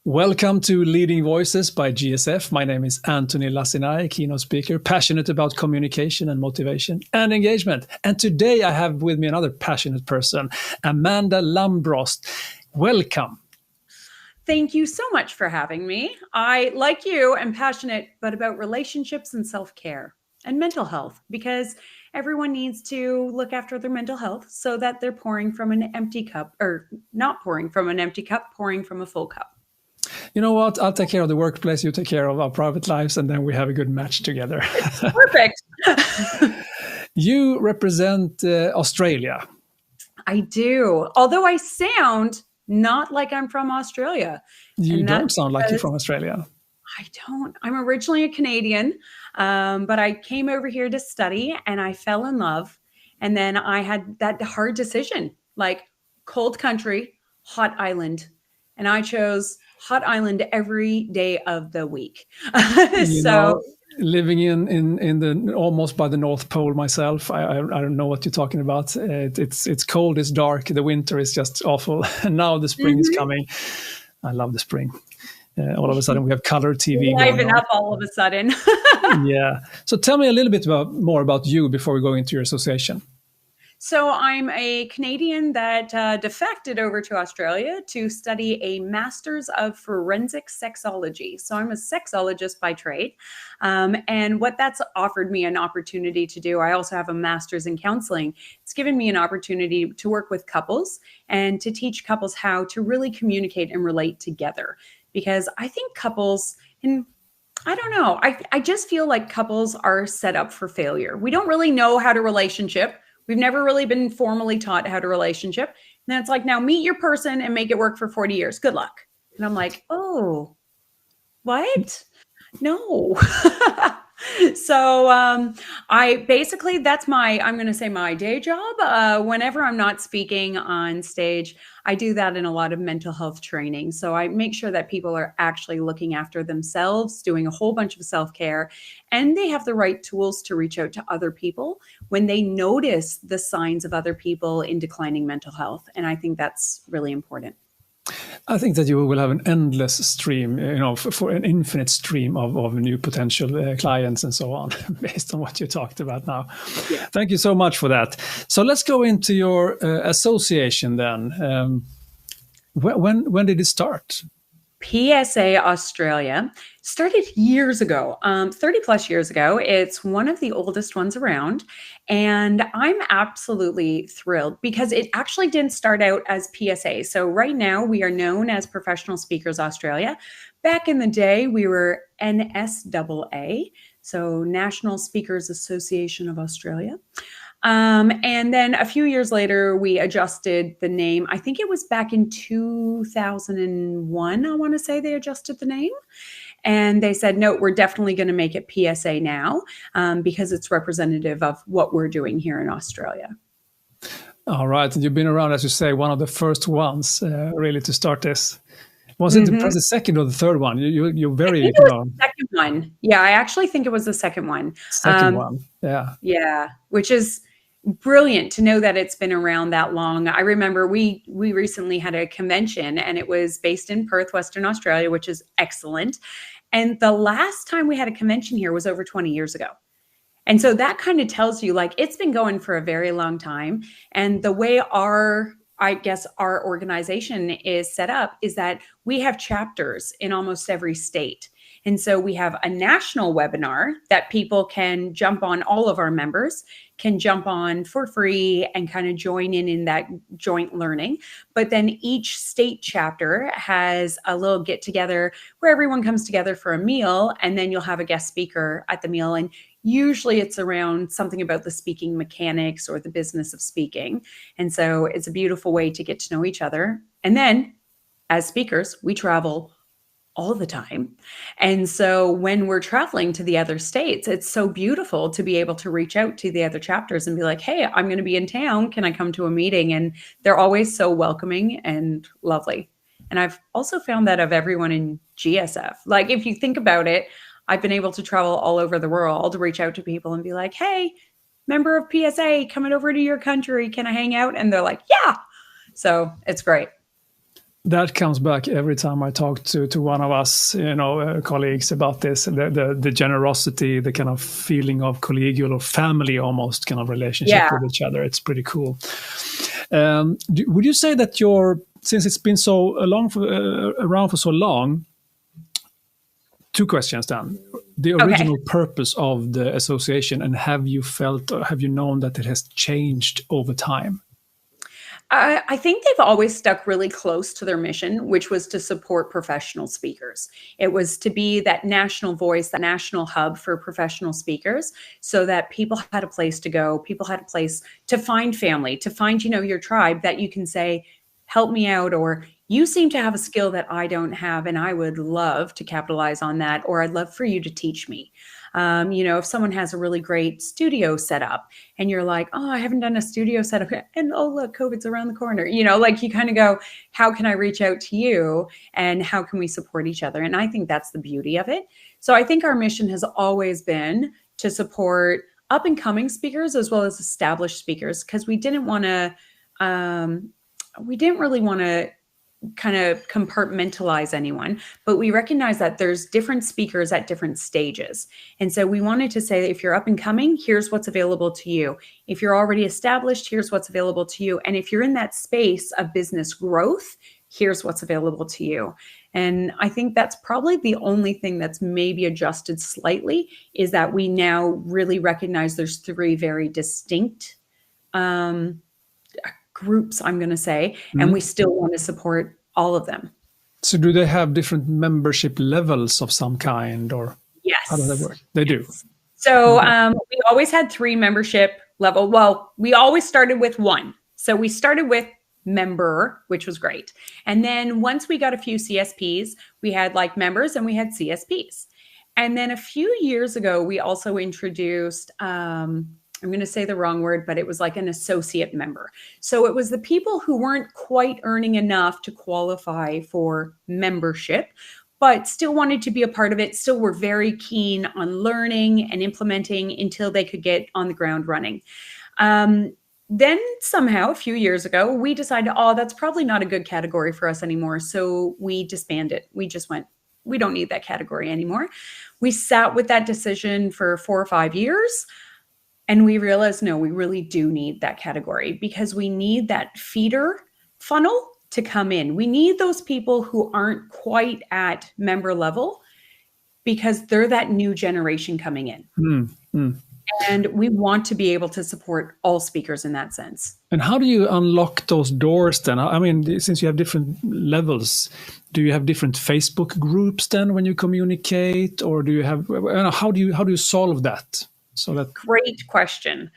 Welcome to Leading Voices by GSF. My name is Antoni Lacinai, keynote speaker, passionate about communication and motivation and engagement. And today I have with me another passionate person, Amanda Lambros. Welcome. Thank you so much for having me. I, like you, am passionate, but about relationships and self-care and mental health, because everyone needs to look after their mental health so that they're pouring from an empty cup, or not pouring from an empty cup, pouring from a full cup. You know what? I'll take care of the workplace. You take care of our private lives, and then we have a good match together. It's perfect. You represent Australia. I do. Although I sound not like I'm from Australia. You don't sound like you're from Australia. I don't. I'm originally a Canadian, but I came over here to study and I fell in love. And then I had that hard decision, like cold country, hot island. And I chose hot island every day of the week. Living in the almost by the North Pole myself, I don't know what you're talking about. It's cold, it's dark, the winter is just awful. And now the spring is coming. I love the spring. All of a sudden we have color TV. Liven up all of a sudden. Yeah. So tell me a little bit more about you before we go into your association. So I'm a Canadian that defected over to Australia to study a Master's of Forensic Sexology. So I'm a sexologist by trade. And what that's offered me an opportunity to do, I also have a Master's in Counseling. It's given me an opportunity to work with couples and to teach couples how to really communicate and relate together. Because I think couples, and I don't know, I just feel like couples are set up for failure. We don't really know how to relationship. We've never really been formally taught how to relationship. And then it's like, now meet your person and make it work for 40 years. Good luck. And I'm like, oh, what? No. So that's I'm going to say my day job. Whenever I'm not speaking on stage, I do that in a lot of mental health training. So I make sure that people are actually looking after themselves, doing a whole bunch of self-care, and they have the right tools to reach out to other people when they notice the signs of other people in declining mental health. And I think that's really important. I think that you will have an endless stream, for an infinite stream of new potential clients and so on, based on what you talked about now. Yeah. Thank you so much for that. So let's go into your association then. When did it start? PSA Australia started years ago, 30 plus years ago. It's one of the oldest ones around. And I'm absolutely thrilled because it actually didn't start out as PSA. So right now we are known as Professional Speakers Australia. Back in the day, we were NSAA, so National Speakers Association of Australia. And then a few years later, we adjusted the name. I think it was back in 2001, I want to say they adjusted the name. And they said, no, we're definitely going to make it PSA now because it's representative of what we're doing here in Australia. All right. And you've been around, as you say, one of the first ones really to start this. Was it the second or the third one? You're very... the second one. Yeah, I actually think it was the second one. Second one, yeah. Yeah, which is brilliant to know that it's been around that long. I remember we recently had a convention and it was based in Perth, Western Australia, which is excellent. And the last time we had a convention here was over 20 years ago. And so that kind of tells you like it's been going for a very long time. And the way our organization is set up is that we have chapters in almost every state. And so we have a national webinar that people can jump on, all of our members can jump on for free and kind of join in that joint learning. But then each state chapter has a little get together where everyone comes together for a meal, and then you'll have a guest speaker at the meal. And usually it's around something about the speaking mechanics or the business of speaking. And so it's a beautiful way to get to know each other. And then as speakers, we travel all the time. And so when we're traveling to the other states, it's so beautiful to be able to reach out to the other chapters and be like, hey, I'm going to be in town. Can I come to a meeting? And they're always so welcoming and lovely. And I've also found that of everyone in GSF. Like, if you think about it, I've been able to travel all over the world, reach out to people and be like, hey, member of PSA coming over to your country. Can I hang out? And they're like, yeah. So it's great. That comes back every time I talk to one of us, colleagues about this, the generosity, the kind of feeling of collegial or family almost kind of relationship with each other. It's pretty cool. Would you say that since it's been so long around for so long, two questions then. The original purpose of the association, and have you known that it has changed over time? I think they've always stuck really close to their mission, which was to support professional speakers. It was to be that national voice, that national hub for professional speakers, so that people had a place to go, people had a place to find family, to find, your tribe that you can say, help me out, or you seem to have a skill that I don't have, and I would love to capitalize on that, or I'd love for you to teach me. If someone has a really great studio setup and you're like, oh, I haven't done a studio setup yet, and oh, look, COVID's around the corner, you kind of go, how can I reach out to you and how can we support each other? And I think that's the beauty of it. So I think our mission has always been to support up and coming speakers as well as established speakers, because we didn't really want to kind of compartmentalize anyone, but we recognize that there's different speakers at different stages. And so we wanted to say, if you're up and coming, here's what's available to you. If you're already established, here's what's available to you. And if you're in that space of business growth, here's what's available to you. And I think that's probably the only thing that's maybe adjusted slightly, is that we now really recognize there's three very distinct groups, I'm going to say, and we still want to support all of them. So do they have different membership levels of some kind, or how does that work? They do. So we always had 3 membership level. Well, we always started with 1. So we started with member, which was great. And then once we got a few CSPs, we had like members and we had CSPs. And then a few years ago, we also introduced, I'm going to say the wrong word, but it was like an associate member. So it was the people who weren't quite earning enough to qualify for membership, but still wanted to be a part of it, still were very keen on learning and implementing until they could get on the ground running. Then somehow a few years ago, we decided, that's probably not a good category for us anymore. So we disbanded. We just went, we don't need that category anymore. We sat with that decision for 4 or 5 years. And we realized, no, we really do need that category, because we need that feeder funnel to come in. We need those people who aren't quite at member level, because they're that new generation coming in. And we want to be able to support all speakers in that sense. And how do you unlock those doors then? I mean, since you have different levels, do you have different Facebook groups then when you communicate, or do you have, how do you solve that? Great question.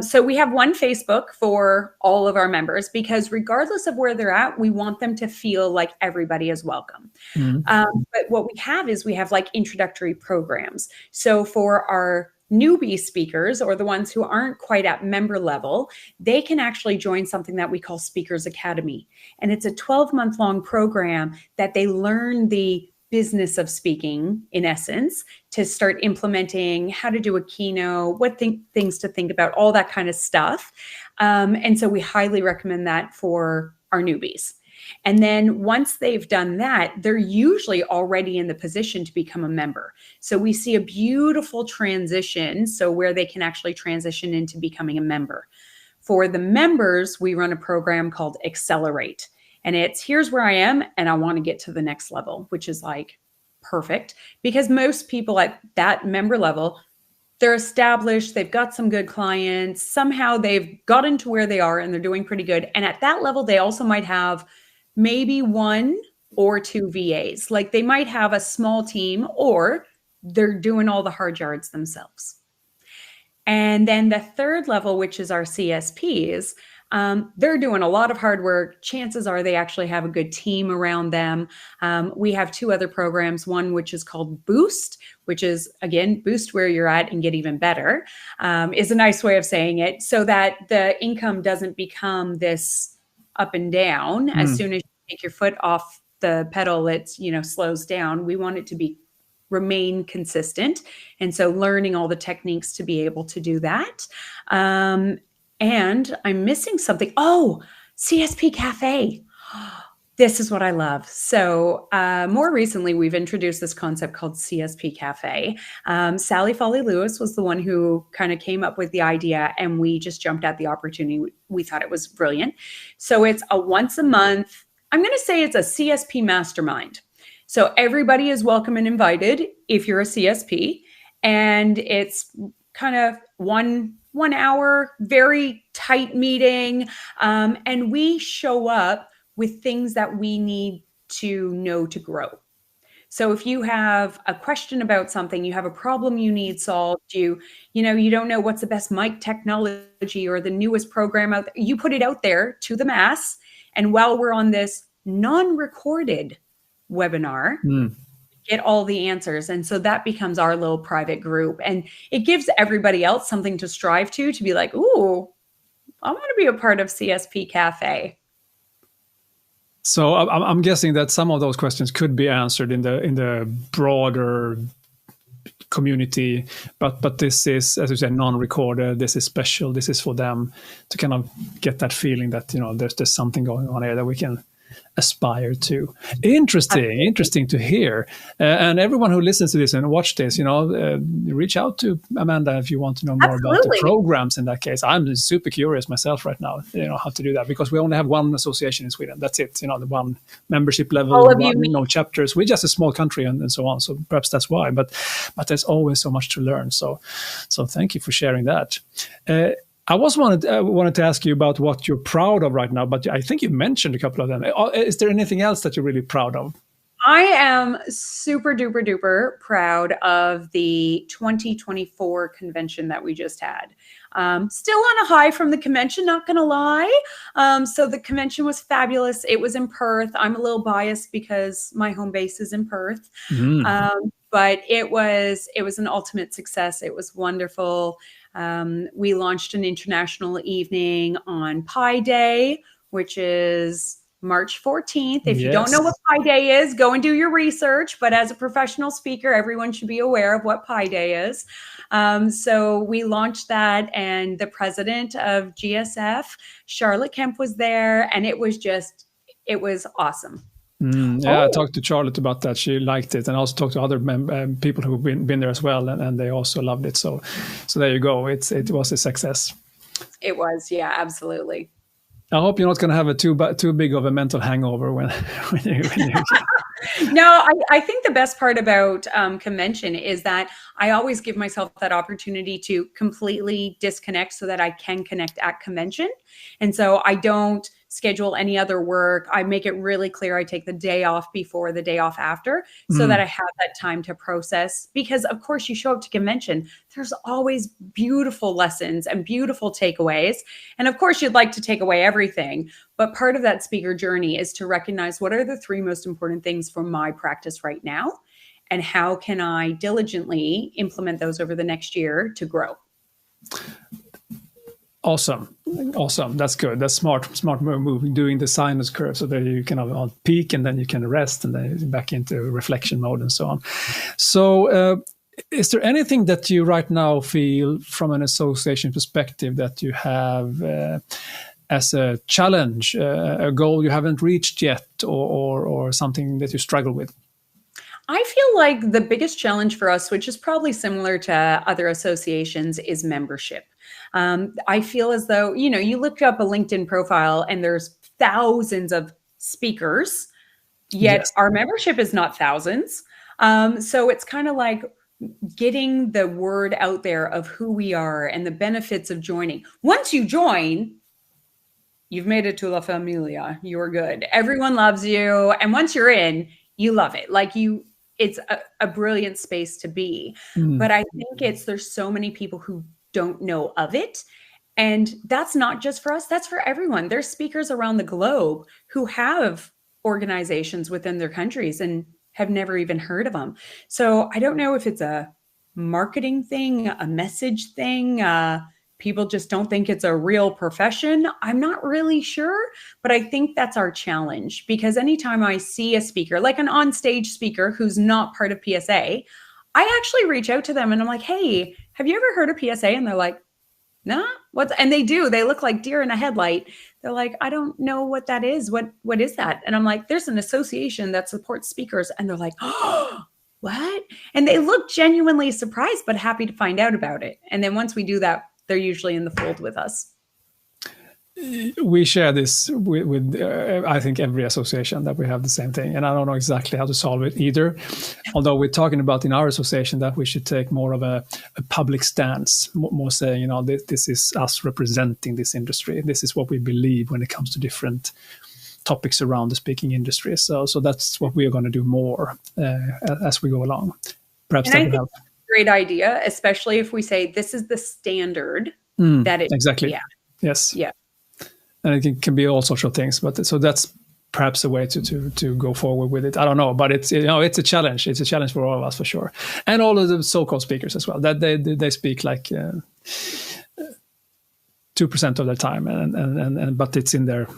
So we have one Facebook for all of our members, because regardless of where they're at, we want them to feel like everybody is welcome. But what we have is we have like introductory programs. So for our newbie speakers, or the ones who aren't quite at member level, they can actually join something that we call Speakers Academy. And it's a 12-month long program that they learn the business of speaking, in essence, to start implementing how to do a keynote, what things to think about, all that kind of stuff. And so we highly recommend that for our newbies. And then once they've done that, they're usually already in the position to become a member. So we see a beautiful transition, so where they can actually transition into becoming a member. For the members, we run a program called Accelerate. And it's, here's where I am, and I want to get to the next level, which is like perfect, because most people at that member level, they're established, they've got some good clients, somehow they've gotten to where they are and they're doing pretty good. And at that level, they also might have maybe 1 or 2 VAs. Like they might have a small team, or they're doing all the hard yards themselves. And then the third level, which is our CSPs, they're doing a lot of hard work. Chances are they actually have a good team around them. We have 2 other programs, one which is called Boost, which is, again, boost where you're at and get even better, is a nice way of saying it, so that the income doesn't become this up and down. As soon as you take your foot off the pedal, it slows down. We want it to remain consistent. And so learning all the techniques to be able to do that. And I'm missing something. Oh, CSP Cafe. This is what I love. So more recently, we've introduced this concept called CSP Cafe. Sally Foley Lewis was the one who kind of came up with the idea, and we just jumped at the opportunity. We thought it was brilliant. So it's a once a month, I'm going to say it's a CSP mastermind. So everybody is welcome and invited if you're a CSP, and it's kind of one hour, very tight meeting, and we show up with things that we need to know to grow. So if you have a question about something, you have a problem you need solved, you don't know what's the best mic technology or the newest program out there, you put it out there to the mass. And while we're on this non-recorded webinar, get all the answers. And so that becomes our little private group. And it gives everybody else something to strive to be like, ooh, I want to be a part of CSP Cafe. So I'm guessing that some of those questions could be answered in the broader community, but this is, as you said, non-recorded. This is special. This is for them to kind of get that feeling that there's something going on here that we can aspire to. Interesting to hear. And everyone who listens to this and watch this, reach out to Amanda if you want to know more about the programs. In that case, I'm super curious myself right now, how to do that, because we only have one association in Sweden. That's it. The one membership level, no chapters. We're just a small country and so on. So perhaps that's why. But there's always so much to learn. So thank you for sharing that. I wanted to ask you about what you're proud of right now, but I think you mentioned a couple of them. Is there anything else that you're really proud of? I am super duper duper proud of the 2024 convention that we just had. Still on a high from the convention, not going to lie. So the convention was fabulous. It was in Perth. I'm a little biased because my home base is in Perth. But it was an ultimate success. It was wonderful. We launched an international evening on Pi Day, which is March 14th. If you don't know what Pi Day is, go and do your research. But as a professional speaker, everyone should be aware of what Pi Day is. So we launched that, and the president of GSF, Charlotte Kemp, was there, and it was awesome. I talked to Charlotte about that. She liked it, and also talked to other people who've been there as well, and they also loved it. So there you go. It was a success. It was, yeah, absolutely. I hope you're not going to have too big of a mental hangover when you No, I think the best part about convention is that I always give myself that opportunity to completely disconnect so that I can connect at convention. And so I don't schedule any other work. I make it really clear I take the day off before, the day off after, so that I have that time to process. Because of course you show up to convention, there's always beautiful lessons and beautiful takeaways. And of course you'd like to take away everything, but part of that speaker journey is to recognize what are the 3 most important things for my practice right now, and how can I diligently implement those over the next year to grow. Awesome. That's good. That's smart move, doing the sinus curve so that you can have on peak and then you can rest and then back into reflection mode and so on. So is there anything that you right now feel from an association perspective that you have as a challenge, a goal you haven't reached yet, or something that you struggle with? I feel like the biggest challenge for us, which is probably similar to other associations, is membership. I feel as though, you look up a LinkedIn profile and there's thousands of speakers, yet our membership is not thousands. So it's kind of like getting the word out there of who we are and the benefits of joining. Once you join, you've made it to La Familia. You're good. Everyone loves you. And once you're in, you love it. It's a brilliant space to be. But I think there's so many people who don't know of it. And that's not just for us, that's for everyone. There's speakers around the globe who have organizations within their countries and have never even heard of them. So I don't know if it's a marketing thing, a message thing, people just don't think it's a real profession. I'm not really sure, but I think that's our challenge, because anytime I see a speaker, like an on-stage speaker who's not part of PSA, I actually reach out to them and I'm like, hey, have you ever heard of PSA? And they're like, nah, what? And they do. They look like deer in a headlight. They're like, I don't know what that is. What is that? And I'm like, there's an association that supports speakers. And they're like, oh, what? And they look genuinely surprised, but happy to find out about it. And then once we do that, they're usually in the fold with us. We share this with I think, every association, that we have the same thing. And I don't know exactly how to solve it either. Although we're talking about in our association that we should take more of a public stance, more saying, you know, this is us representing this industry. This is what we believe when it comes to different topics around the speaking industry. So that's what we are going to do more as we go along. Perhaps that would help. Great idea, especially if we say this is the standard that it exactly. Yeah. Yes. Yeah. And it can be all sorts of things, but so that's perhaps a way to go forward with it. I don't know, but it's, you know, it's a challenge. It's a challenge for all of us, for sure, and all of the so-called speakers as well. That they speak like 2% of their time, and but it's in their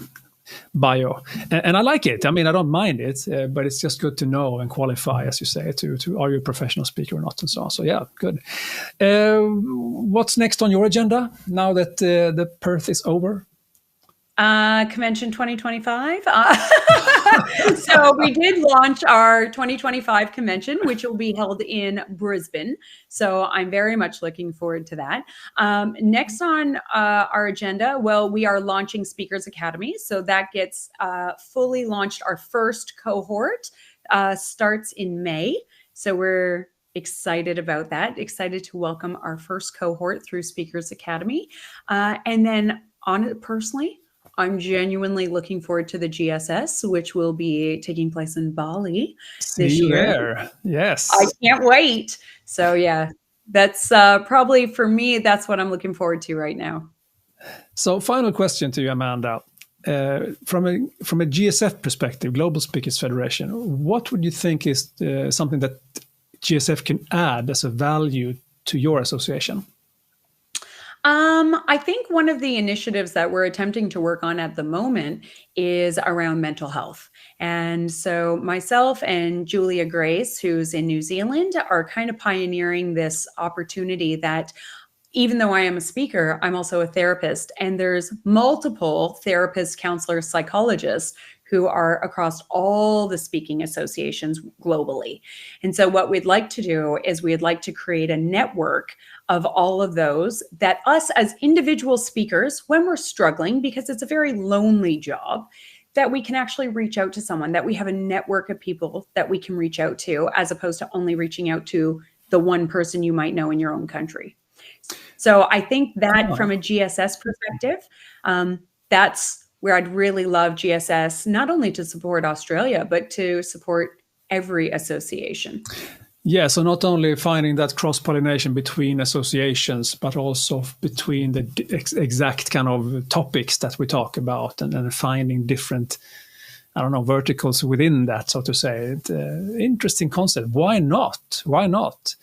bio, and I like it. I mean, I don't mind it, but it's just good to know and qualify, as you say, to are you a professional speaker or not, and so on. So yeah, good. What's next on your agenda now that the Perth is over? Convention 2025. So we did launch our 2025 convention, which will be held in Brisbane. So I'm very much looking forward to that. Next on our agenda, well, we are launching Speakers Academy. So that gets fully launched. Our first cohort starts in May. So we're excited about that, excited to welcome our first cohort through Speakers Academy. And then on it personally, I'm genuinely looking forward to the GSS, which will be taking place in Bali this year. There. Yes. I can't wait. So yeah, that's probably, for me, that's what I'm looking forward to right now. So final question to you, Amanda. From a GSF perspective, Global Speakers Federation, what would you think is something that GSF can add as a value to your association? I think one of the initiatives that we're attempting to work on at the moment is around mental health. And so myself and Julia Grace, who's in New Zealand, are kind of pioneering this opportunity that, even though I am a speaker, I'm also a therapist. And there's multiple therapists, counselors, psychologists who are across all the speaking associations globally. And so what we'd like to do is we'd like to create a network of all of those, that us as individual speakers, when we're struggling, because it's a very lonely job, that we can actually reach out to someone, that we have a network of people that we can reach out to, as opposed to only reaching out to the one person you might know in your own country. So I think that from a GSS perspective, that's where I'd really love GSS, not only to support Australia, but to support every association. Yeah, so not only finding that cross-pollination between associations, but also between the exact kind of topics that we talk about, and finding different, I don't know, verticals within that, so to say. Interesting concept. Why not? Why not?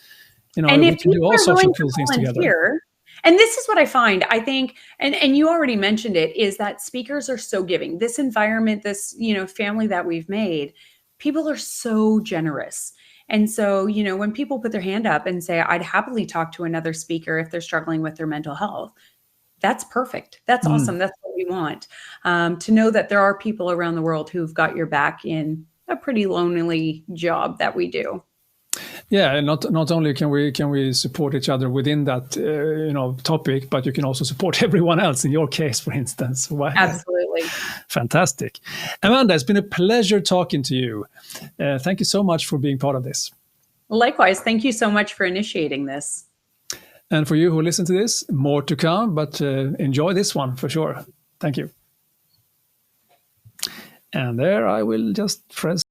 You know, and we can do all sorts of cool things together. And this is what I find, I think, and you already mentioned it, is that speakers are so giving. This environment, this, you know, family that we've made, people are so generous. And so, you know, when people put their hand up and say, I'd happily talk to another speaker if they're struggling with their mental health, that's perfect. That's awesome. That's what we want. To know that there are people around the world who've got your back in a pretty lonely job that we do. Yeah, and not only can we support each other within that topic, but you can also support everyone else. In your case, for instance. Wow. Absolutely, fantastic, Amanda. It's been a pleasure talking to you. Thank you so much for being part of this. Likewise, thank you so much for initiating this. And for you who listen to this, more to come, but enjoy this one for sure. Thank you. And there I will just press